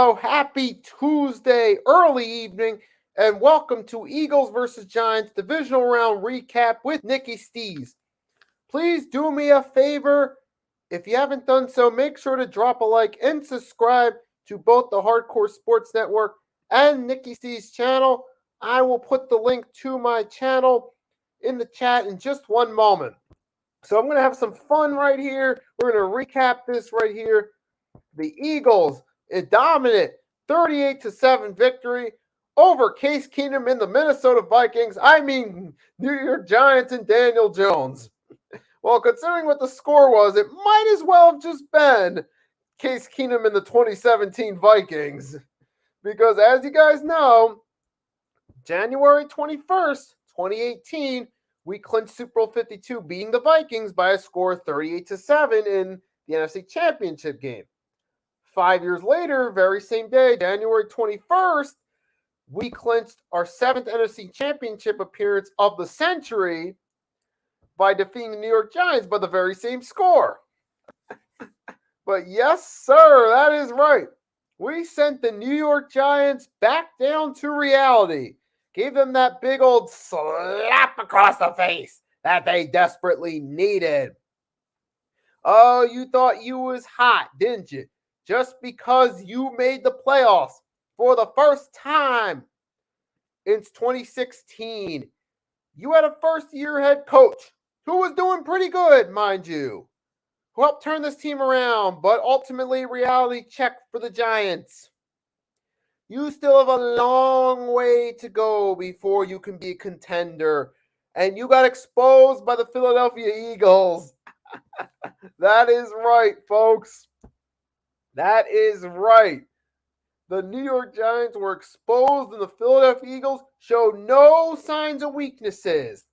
hello, happy Tuesday, early evening, and welcome to Eagles versus Giants Divisional Round Recap with Nicky Stees. Please do me a favor. If you haven't done so, make sure to drop a like and subscribe to both the Hardcore Sports Network and Nicky Stees channel. I will put the link to my channel in the chat in just one moment. So I'm going to have some fun right here. We're going to recap this right here. The Eagles, a dominant 38-7 victory over Case Keenum and the Minnesota Vikings. I mean, New York Giants and Daniel Jones. Well, considering what the score was, it might as well have just been Case Keenum and the 2017 Vikings. Because as you guys know, January 21st, 2018, we clinched Super Bowl 52, beating the Vikings by a score of 38-7 in the NFC Championship game. 5 years later, very same day, January 21st, we clinched our 7th NFC Championship appearance of the century by defeating the New York Giants by the very same score. But yes, sir, that is right. We sent the New York Giants back down to reality. Gave them that big old slap across the face that they desperately needed. Oh, you thought you was hot, didn't you? Just because you made the playoffs for the first time since 2016. You had a first-year head coach who was doing pretty good, mind you, who helped turn this team around, but ultimately reality check for the Giants. You still have a long way to go before you can be a contender, and you got exposed by the Philadelphia Eagles. That is right, folks. That is right. The New York Giants were exposed and the Philadelphia Eagles showed no signs of weaknesses.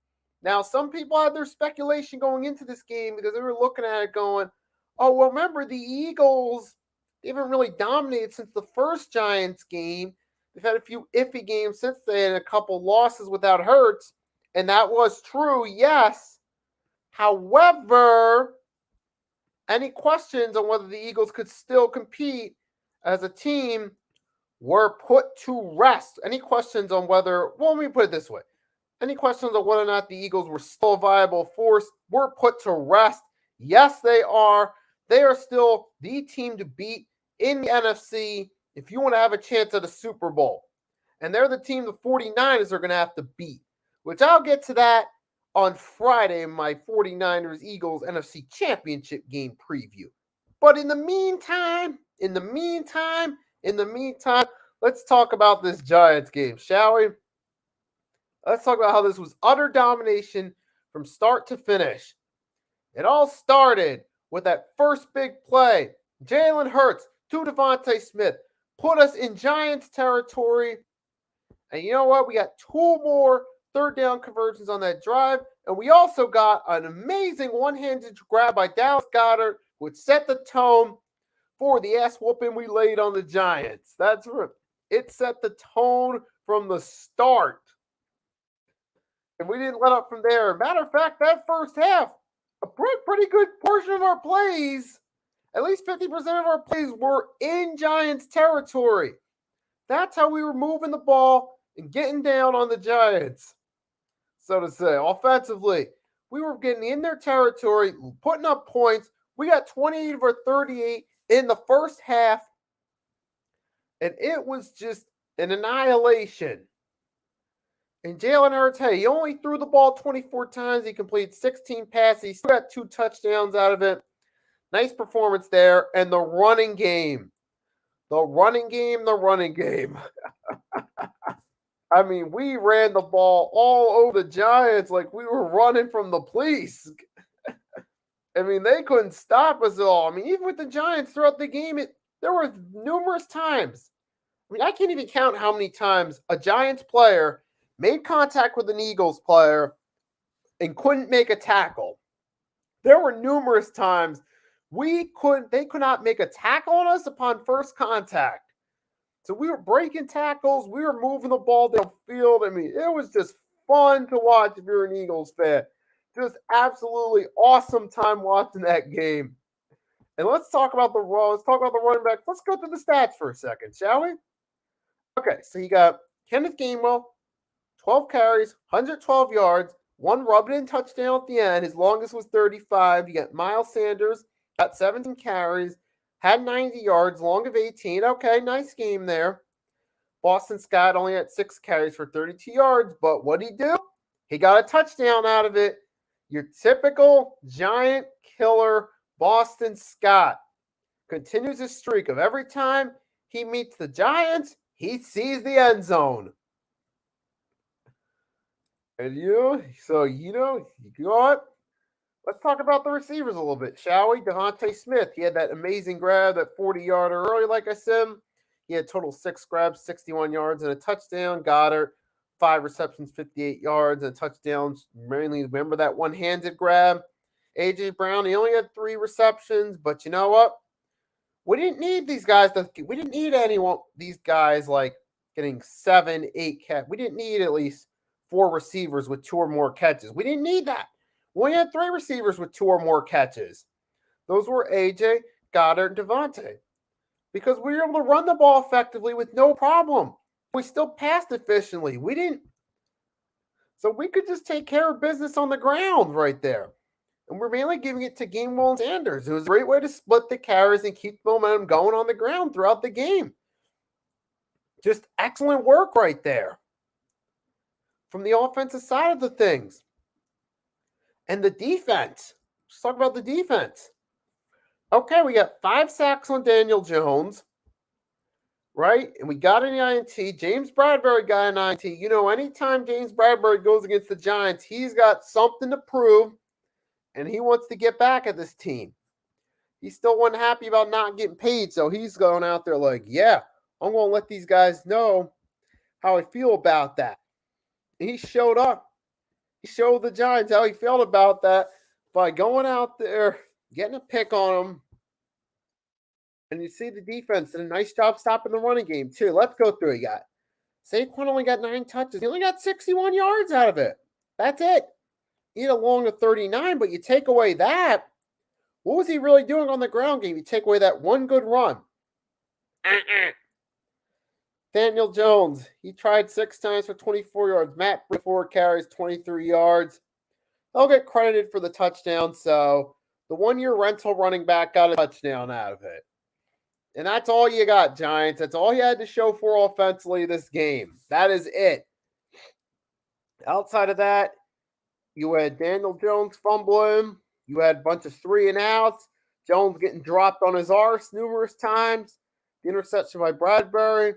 Now, some people had their speculation going into this game because they were looking at it going, oh, well, remember the Eagles, they haven't really dominated since the first Giants game. They've had a few iffy games since then, a couple losses without Hurts, and that was true, yes. However, any questions on whether the Eagles could still compete as a team were put to rest. Any questions on whether, well, let me put it this way. Any questions on whether or not the Eagles were still a viable force were put to rest. Yes, they are. They are still the team to beat in the NFC if you want to have a chance at a Super Bowl. And they're the team the 49ers are going to have to beat, which I'll get to that on Friday in my 49ers-Eagles NFC Championship game preview. But in the meantime, let's talk about this Giants game, shall we? Let's talk about how this was utter domination from start to finish. It all started with that first big play. Jalen Hurts to Devontae Smith put us in Giants territory. And you know what? We got 2 more third down conversions on that drive. And we also got an amazing one-handed grab by Dallas Goedert, which set the tone for the ass whooping we laid on the Giants. That's right. It set the tone from the start. And we didn't let up from there. Matter of fact, that first half, a pretty good portion of our plays, at least 50% of our plays were in Giants territory. That's how we were moving the ball and getting down on the Giants, so to say. Offensively, we were getting in their territory, putting up points. We got 28 of our 38 in the first half, and it was just an annihilation. And Jalen Hurts, hey, he only threw the ball 24 times. He completed 16 passes. He still got 2 touchdowns out of it. Nice performance there. And the running game. I mean, we ran the ball all over the Giants like we were running from the police. I mean, they couldn't stop us at all. I mean, even with the Giants throughout the game, there were numerous times. I mean, I can't even count how many times a Giants player made contact with an Eagles player and couldn't make a tackle. There were numerous times they could not make a tackle on us upon first contact. So we were breaking tackles. We were moving the ball downfield. I mean, it was just fun to watch if you're an Eagles fan. Just absolutely awesome time watching that game. And let's talk about the let's talk about the running backs. Let's go through the stats for a second, shall we? Okay, so you got Kenneth Gainwell, 12 carries, 112 yards, one rub-it-in touchdown at the end. His longest was 35. You got Miles Sanders, got 17 carries, had 90 yards, long of 18. Okay, nice game there. Boston Scott only had 6 carries for 32 yards, but what did he do? He got a touchdown out of it. Your typical giant killer Boston Scott continues his streak of every time he meets the Giants, he sees the end zone. And you know what? Let's talk about the receivers a little bit, shall we? Devontae Smith, he had that amazing grab, that 40-yarder early, like I said. He had total 6 grabs, 61 yards, and a touchdown. Goddard, 5 receptions, 58 yards, and touchdowns. Mainly remember that one-handed grab. A.J. Brown, he only had 3 receptions, but you know what? We didn't need these guys. We didn't need these guys like getting 7, 8 catch. We didn't need at least 4 receivers with 2 or more catches. We didn't need that. We only had 3 receivers with 2 or more catches. Those were AJ, Goddard, and Devontae. Because we were able to run the ball effectively with no problem. We still passed efficiently. So we could just take care of business on the ground right there. And we're mainly giving it to Gainwell and Sanders. It was a great way to split the carries and keep the momentum going on the ground throughout the game. Just excellent work right there from the offensive side of the things. And the defense. Let's talk about the defense. Okay, we got 5 sacks on Daniel Jones, right? And we got an INT. James Bradbury got an INT. You know, anytime James Bradbury goes against the Giants, he's got something to prove, and he wants to get back at this team. He still wasn't happy about not getting paid, so he's going out there like, yeah, I'm going to let these guys know how I feel about that. And he showed up. He showed the Giants how he felt about that by going out there, getting a pick on them. And you see the defense did a nice job stopping the running game, too. Let's go through it, guys. Saquon only got 9 touches. He only got 61 yards out of it. That's it. He had a long of 39, but you take away that, what was he really doing on the ground game? You take away that one good run. Daniel Jones, he tried 6 times for 24 yards. Matt 4 carries, 23 yards. They'll get credited for the touchdown, so the one-year rental running back got a touchdown out of it. And that's all you got, Giants. That's all you had to show for offensively this game. That is it. Outside of that, you had Daniel Jones fumbling. You had a bunch of 3-and-outs. Jones getting dropped on his arse numerous times. The interception by Bradbury.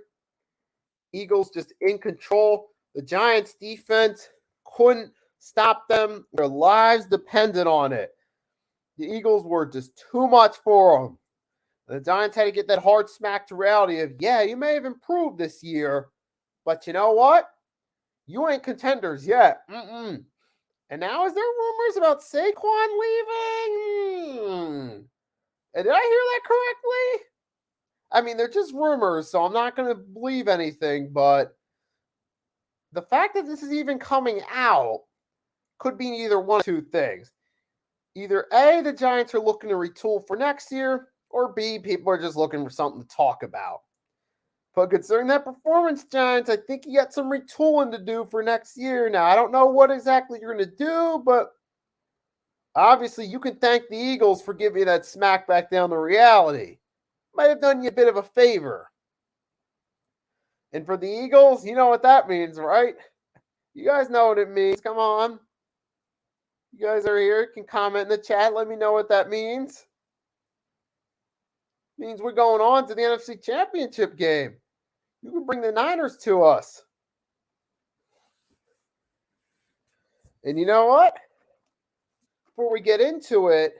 Eagles just in control. The Giants defense couldn't stop them. Their lives depended on it. The Eagles were just too much for them. The Giants had to get that hard smack to reality of, yeah, you may have improved this year, but you know what? You ain't contenders yet. And now is there rumors about Saquon leaving? Did I hear that correctly? I mean, they're just rumors, so I'm not going to believe anything, but the fact that this is even coming out could be either one of 2 things. Either A, the Giants are looking to retool for next year, or B, people are just looking for something to talk about. But considering that performance, Giants, I think you got some retooling to do for next year. Now, I don't know what exactly you're going to do, but obviously you can thank the Eagles for giving you that smack back down to reality. Might have done you a bit of a favor. And for the Eagles, you know what that means, right? You guys know what it means. Come on. You guys are here. You can comment in the chat. Let me know what that means. It means we're going on to the NFC Championship game. You can bring the Niners to us. And you know what? Before we get into it,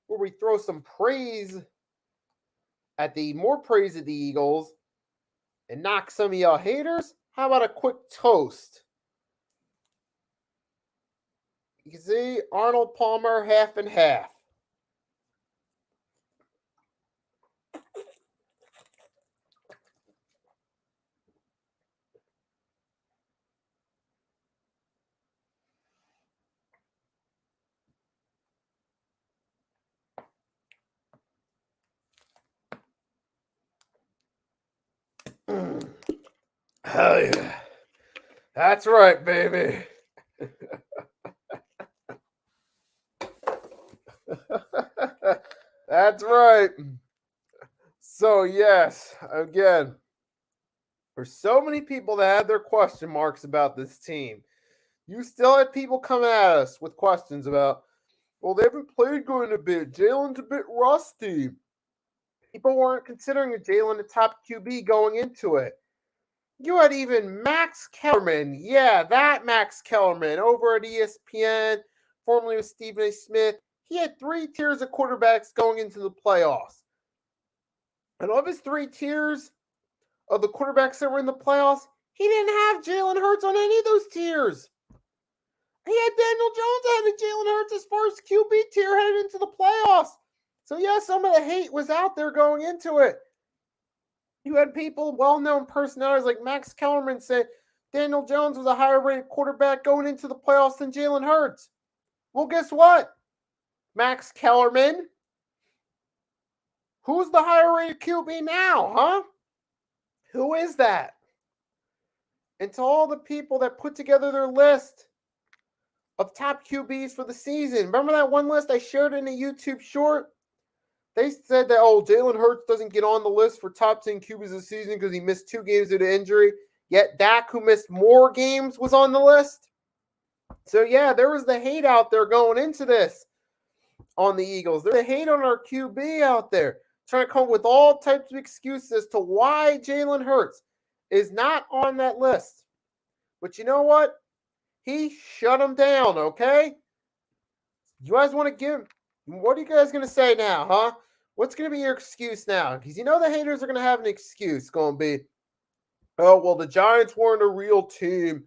where we throw some praise at the Eagles and knock some of y'all haters, how about a quick toast? You can see Arnold Palmer half and half. Hell yeah. That's right, baby. That's right. So, yes, again, there's so many people that had their question marks about this team. You still had people coming at us with questions about, well, they haven't played good in a bit. Jalen's a bit rusty. People weren't considering Jalen a top QB going into it. You had even Max Kellerman. Yeah, that Max Kellerman over at ESPN, formerly with Stephen A. Smith. He had 3 tiers of quarterbacks going into the playoffs. And of his 3 tiers of the quarterbacks that were in the playoffs, he didn't have Jalen Hurts on any of those tiers. He had Daniel Jones ahead of Jalen Hurts as far as QB tier headed into the playoffs. So, yeah, some of the hate was out there going into it. You had people, well-known personalities like Max Kellerman say Daniel Jones was a higher-rated quarterback going into the playoffs than Jalen Hurts. Well, guess what? Max Kellerman. Who's the higher-rated QB now, huh? Who is that? And to all the people that put together their list of top QBs for the season, remember that one list I shared in a YouTube short? They said that, oh, Jalen Hurts doesn't get on the list for top 10 QBs of the season because he missed 2 games due to injury. Yet Dak, who missed more games, was on the list. So, yeah, there was the hate out there going into this on the Eagles. There's the hate on our QB out there, trying to come up with all types of excuses as to why Jalen Hurts is not on that list. But you know what? He shut him down, okay? You guys want to give... What are you guys going to say now, huh? What's going to be your excuse now? Because you know the haters are going to have an excuse. Going to be, oh, well, the Giants weren't a real team.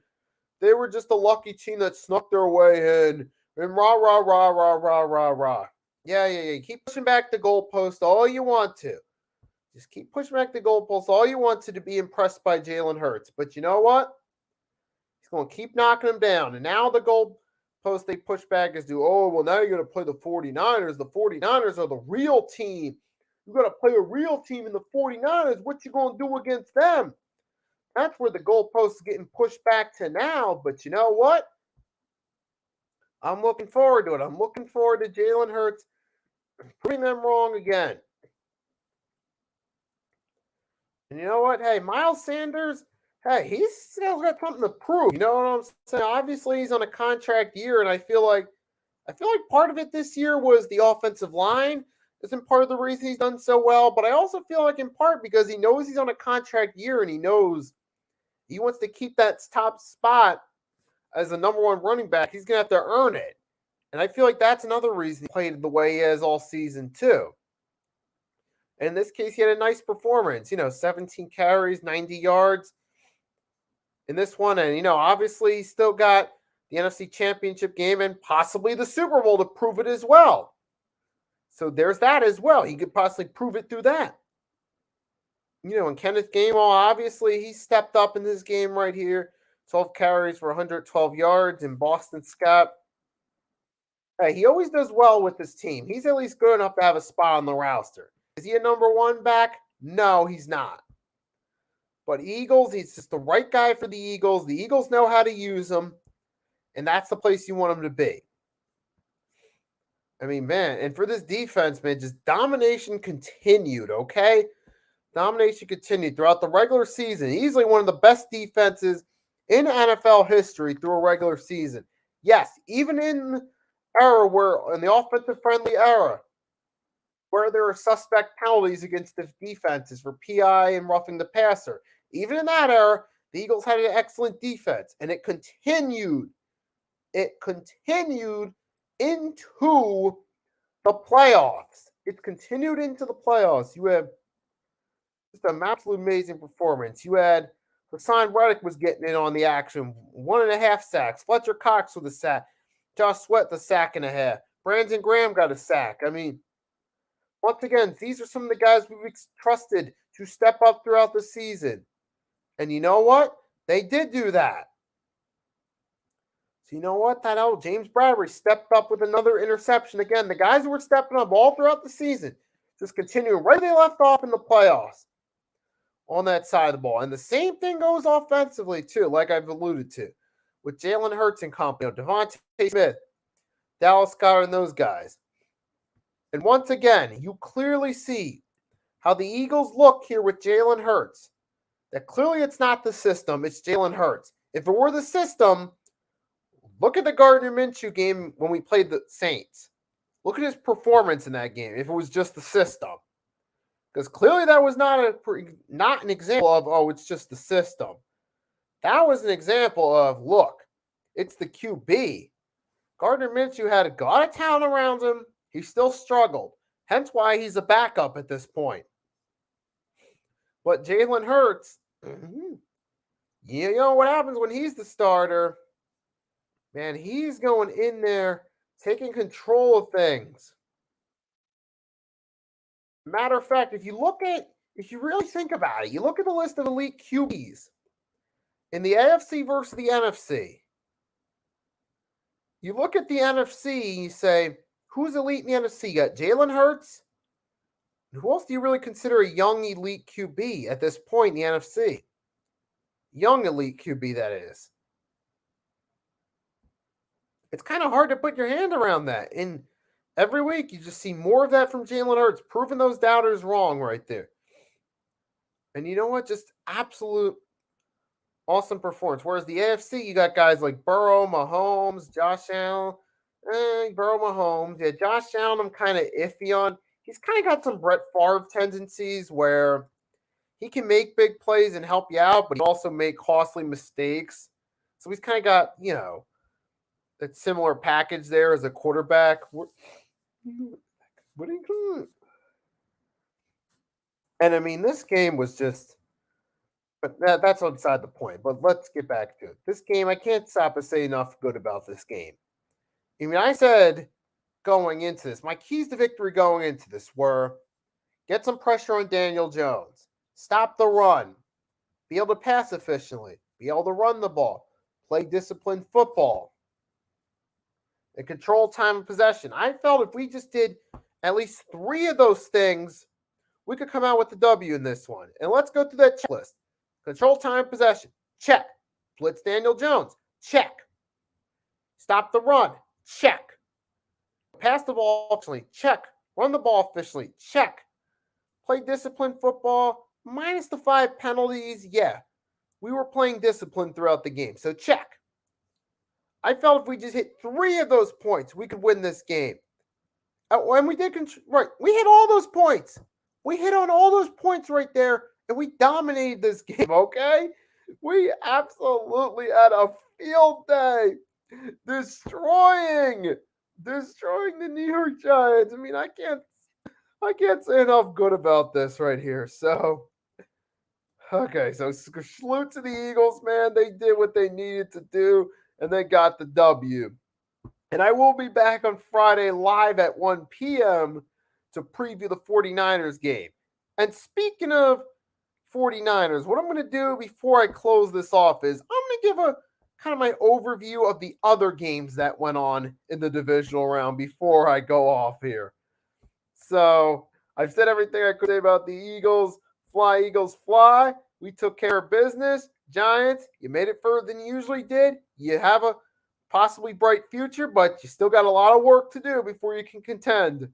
They were just a lucky team that snuck their way in. And rah, rah, rah, rah, rah, rah, rah. Yeah. Keep pushing back the goalpost all you want to. Just keep pushing back the goalpost all you want to be impressed by Jalen Hurts. But you know what? He's going to keep knocking him down. And now the goalpost they push back is now you're going to play the 49ers. The 49ers are the real team. You're going to play a real team in the 49ers. What you going to do against them? That's where the goalpost is getting pushed back to now. But you know what? I'm looking forward to it. I'm looking forward to Jalen Hurts proving them wrong again. And you know what? Hey, Miles Sanders, hey, he's still got something to prove. You know what I'm saying? Obviously, he's on a contract year, and I feel like part of it this year was the offensive line. Isn't part of the reason he's done so well, but I also feel like in part because he knows he's on a contract year and he knows he wants to keep that top spot as the number 1 running back. He's going to have to earn it. And I feel like that's another reason he played the way he has all season, too. And in this case, he had a nice performance. 17 carries, 90 yards in this one. And, obviously, he still got the NFC Championship game and possibly the Super Bowl to prove it as well. So there's that as well. He could possibly prove it through that. And Kenneth Gainwell, obviously, he stepped up in this game right here. 12 carries for 112 yards. And Boston Scott, hey, he always does well with his team. He's at least good enough to have a spot on the roster. Is he a number 1 back? No, he's not. But Eagles, he's just the right guy for the Eagles. The Eagles know how to use him. And that's the place you want him to be. I mean, man, and for this defense, man, just domination continued, okay? Domination continued throughout the regular season. Easily one of the best defenses in NFL history through a regular season. Yes, even in the offensive-friendly era, where there are suspect penalties against the defenses for PI and roughing the passer. Even in that era, the Eagles had an excellent defense, and it continued. It continued into the playoffs. It continued into the playoffs. You have just an absolute amazing performance. You had Hassan Reddick was getting in on the action. 1.5 sacks. Fletcher Cox with a sack. Josh Sweat the sack and a half. Brandon Graham got a sack. I mean, once again, these are some of the guys we've trusted to step up throughout the season. And you know what? They did do that. So you know what? James Bradbury stepped up with another interception. Again, the guys who were stepping up all throughout the season, just continuing right where they left off in the playoffs. on that side of the ball. And the same thing goes offensively, too, like I've alluded to, with Jalen Hurts and company, Devontae Smith, Dallas Goedert, and those guys. And once again, you clearly see how the Eagles look here with Jalen Hurts. That clearly it's not the system, it's Jalen Hurts. If it were the system, look at the Gardner Minshew game when we played the Saints. Look at his performance in that game if it was just the system. Because clearly that was not an example of, oh, it's just the system. That was an example of, look, it's the QB. Gardner Minshew had a lot of talent around him. He still struggled. Hence why he's a backup at this point. But Jalen Hurts, you know what happens when he's the starter? Man, he's going in there, taking control of things. Matter of fact, if you really think about it, you look at the list of elite QBs in the AFC versus the NFC. You look at the NFC, you say, who's elite in the NFC? You got Jalen Hurts. Who else do you really consider a young elite QB at this point in the NFC? Young elite QB, that is. It's kind of hard to put your hand around that. And every week, you just see more of that from Jalen Hurts, proving those doubters wrong right there. And you know what? Just absolute awesome performance. Whereas the AFC, you got guys like Burrow, Mahomes, Josh Allen. Burrow, Mahomes. Yeah, Josh Allen, I'm kind of iffy on. He's kind of got some Brett Favre tendencies where he can make big plays and help you out, but he also make costly mistakes. So he's kind of got, that similar package there as a quarterback. And I mean, this game was just, but that's outside the point. But let's get back to it. This game, I can't stop and say enough good about this game. I mean, I said going into this, my keys to victory going into this were get some pressure on Daniel Jones, stop the run, be able to pass efficiently, be able to run the ball, play disciplined football, and control time of possession. I felt if we just did at least 3 of those things, we could come out with the W in this one. And let's go through that checklist. Control time possession, check. Blitz Daniel Jones, check. Stop the run, check. Pass the ball efficiently, check. Run the ball efficiently, check. Play disciplined football, minus the 5 penalties, yeah. We were playing discipline throughout the game, so check. I felt if we just hit 3 of those points, we could win this game. And we did, right, we hit all those points. We hit on all those points right there, and we dominated this game, okay? We absolutely had a field day. Destroying the New York Giants. I mean, I can't say enough good about this right here. So, okay, so salute to the Eagles, man. They did what they needed to do, and they got the W. And I will be back on Friday live at 1 p.m. to preview the 49ers game. And speaking of 49ers, what I'm going to do before I close this off is I'm going to give a kind of my overview of the other games that went on in the divisional round before I go off here. So I've said everything I could say about the Eagles. Fly, Eagles, fly. We took care of business. Giants, you made it further than you usually did. You have a possibly bright future, but you still got a lot of work to do before you can contend.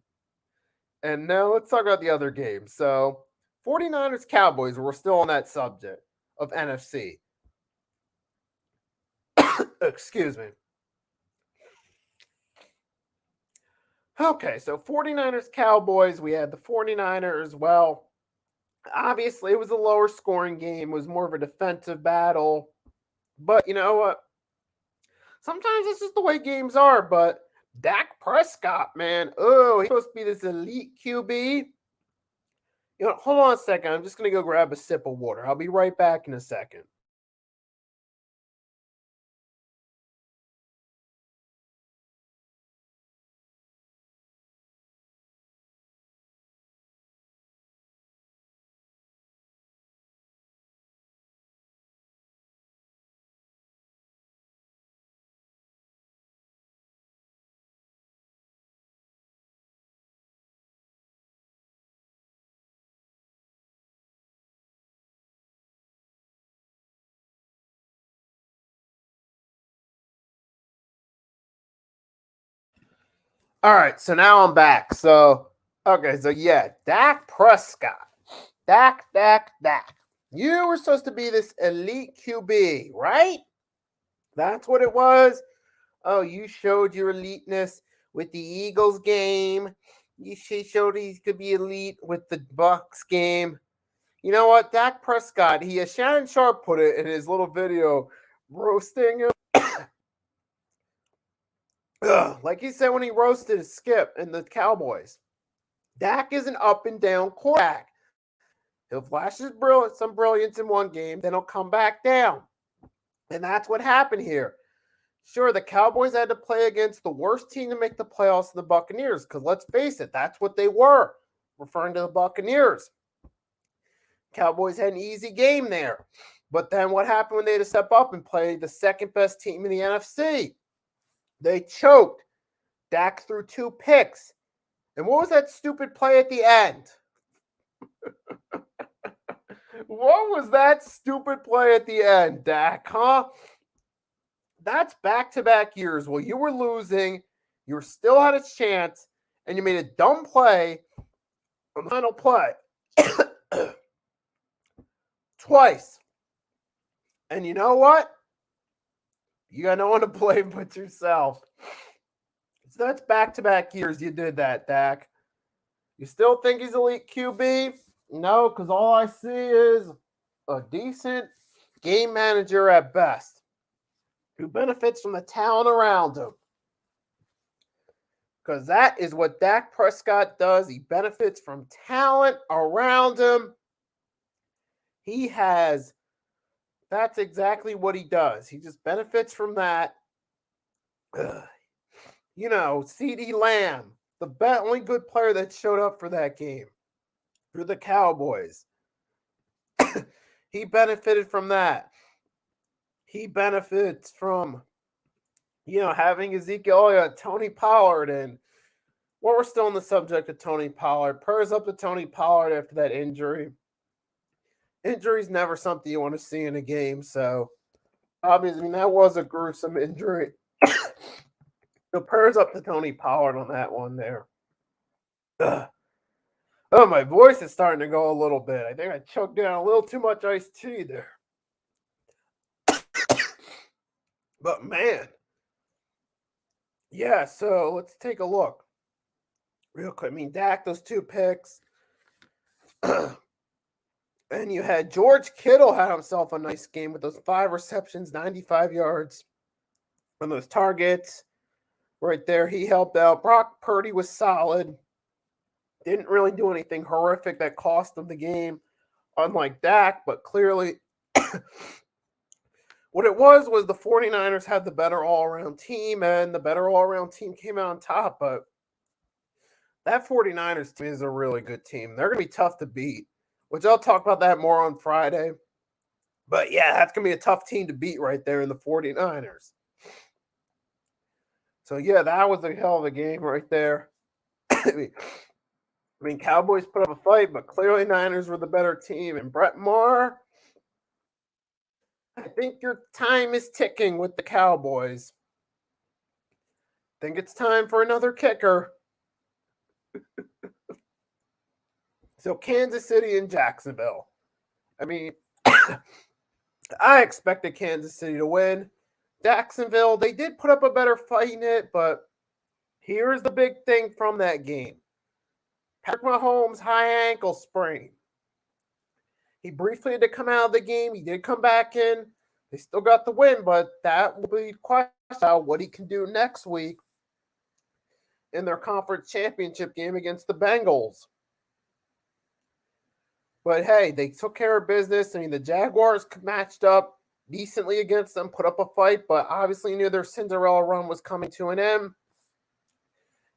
And now let's talk about the other games. So 49ers, Cowboys, we're still on that subject of NFC. Excuse me. Okay, so 49ers, Cowboys, we had the 49ers. Well, obviously it was a lower scoring game. It was more of a defensive battle. But you know what? Sometimes this is the way games are, but Dak Prescott, man. Oh, he's supposed to be this elite QB. Hold on a second. I'm just going to go grab a sip of water. I'll be right back in a second. All right, so now I'm back. So yeah, Dak Prescott. Dak. You were supposed to be this elite QB, right? That's what it was. Oh, you showed your eliteness with the Eagles game. You showed he could be elite with the Bucks game. You know what? Dak Prescott, Shannon Sharp put it in his little video roasting him. Like he said when he roasted Skip and the Cowboys. Dak is an up and down quarterback. He'll flash some brilliance in one game, then he'll come back down. And that's what happened here. Sure, the Cowboys had to play against the worst team to make the playoffs, the Buccaneers, because let's face it, that's what they were, referring to the Buccaneers. Cowboys had an easy game there. But then what happened when they had to step up and play the second best team in the NFC? They choked. Dak threw 2 picks. And what was that stupid play at the end? What was that stupid play at the end, Dak, huh? That's back-to-back years. Well, you were losing, you still had a chance, and you made a dumb play on the final play. Twice. And you know what? You got no one to blame but yourself. So that's back-to-back years you did that, Dak. You still think he's elite QB? No, because all I see is a decent game manager at best who benefits from the talent around him. Because that is what Dak Prescott does. He benefits from talent around him. That's exactly what he does. He just benefits from that. CeeDee Lamb, the only good player that showed up for that game for the Cowboys. He benefited from that. He benefits from, having Ezekiel Elliott, Tony Pollard, and we're still on the subject of Tony Pollard. Prayers up to Tony Pollard after that injury. Injury's never something you want to see in a game, so obviously, that was a gruesome injury. So prayers up to Tony Pollard on that one there. Ugh. Oh, my voice is starting to go a little bit. I think I choked down a little too much iced tea there. But man. Yeah, so let's take a look. Real quick. Dak, those 2 picks. And you had George Kittle had himself a nice game with those 5 receptions, 95 yards on those targets. Right there, he helped out. Brock Purdy was solid. Didn't really do anything horrific that cost them the game, unlike Dak, but clearly what it was the 49ers had the better all-around team, and the better all-around team came out on top, but that 49ers team is a really good team. They're going to be tough to beat, which I'll talk about that more on Friday. But yeah, that's going to be a tough team to beat right there in the 49ers. So yeah, that was a hell of a game right there. Cowboys put up a fight, but clearly Niners were the better team. And Brett Maher, I think your time is ticking with the Cowboys. I think it's time for another kicker. So Kansas City and Jacksonville. I expected Kansas City to win. Jacksonville, they did put up a better fight in it, but here's the big thing from that game. Patrick Mahomes' high ankle sprain. He briefly had to come out of the game. He did come back in. They still got the win, but that will be question what he can do next week in their conference championship game against the Bengals. But hey, they took care of business. The Jaguars matched up decently against them, put up a fight, but obviously knew their Cinderella run was coming to an end.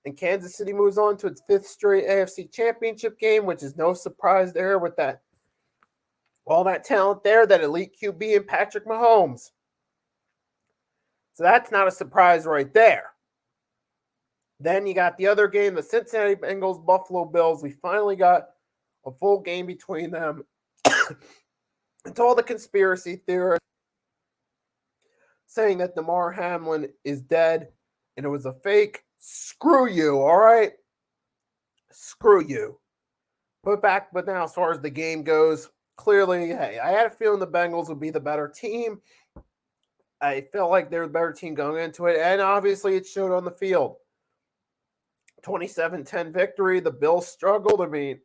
And Kansas City moves on to its 5th straight AFC championship game, which is no surprise there with all that talent there, that elite QB and Patrick Mahomes. So that's not a surprise right there. Then you got the other game, the Cincinnati Bengals, Buffalo Bills. We finally got a full game between them. It's all the conspiracy theorists saying that Damar Hamlin is dead and it was a fake Screw you, all right? Screw you. But now, as far as the game goes, clearly, hey, I had a feeling the Bengals would be the better team. I felt like they were the better team going into it, and obviously it showed on the field. 27-10 victory. The Bills struggled. I mean,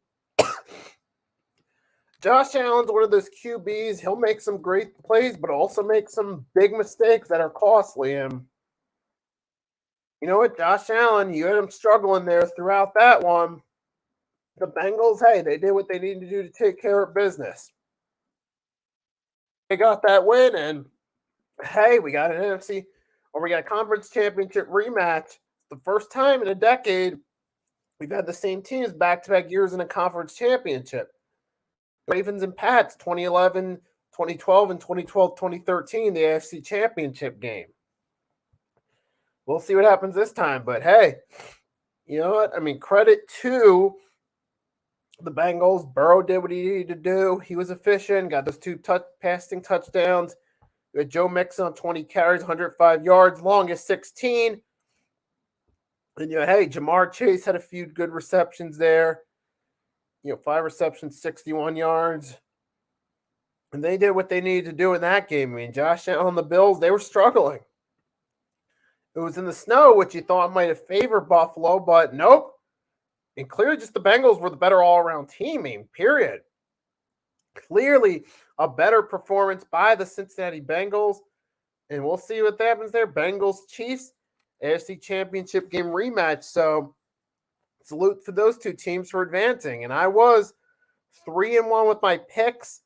Josh Allen's one of those QBs. He'll make some great plays, but also make some big mistakes that are costly. And you know what, Josh Allen, you had him struggling there throughout that one. The Bengals, hey, they did what they needed to do to take care of business. They got that win, and hey, we got an NFC or we got a conference championship rematch. The first time in a decade we've had the same teams back to back years in a conference championship. Ravens and Pats 2011, 2012, and 2012, 2013, the AFC championship game. We'll see what happens this time. But hey, you know what? I mean, credit to the Bengals. Burrow did what he needed to do. He was efficient, got those two passing touchdowns. We had Joe Mixon on 20 carries, 105 yards, longest 16. And hey, Jamar Chase had a few good receptions there. 5 receptions, 61 yards. And they did what they needed to do in that game. I mean, Josh Allen and the Bills, they were struggling. It was in the snow, which you thought might have favored Buffalo, but nope. And clearly just the Bengals were the better all-around team, period. Clearly a better performance by the Cincinnati Bengals. And we'll see what happens there. Bengals-Chiefs, AFC Championship game rematch. So salute for those two teams for advancing. And I was 3-1 with my picks.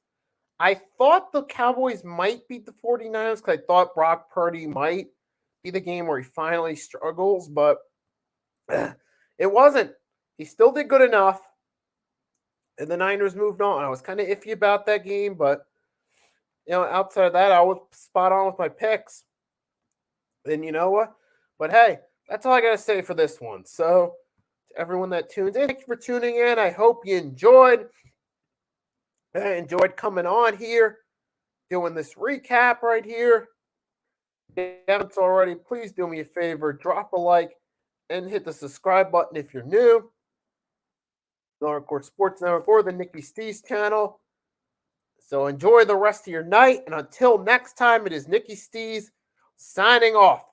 I thought the Cowboys might beat the 49ers because I thought Brock Purdy might be the game where he finally struggles, but it wasn't. He still did good enough. And the Niners moved on. I was kind of iffy about that game, but outside of that, I was spot on with my picks. And you know what? But hey, that's all I got to say for this one. So to everyone that tunes in, thank you for tuning in. I hope you enjoyed. I enjoyed coming on here, doing this recap right here. If you haven't already, please do me a favor, drop a like, and hit the subscribe button if you're new. The Hardcore Sports Network or the Nicky Stees channel. So enjoy the rest of your night, and until next time, it is Nicky Stees signing off.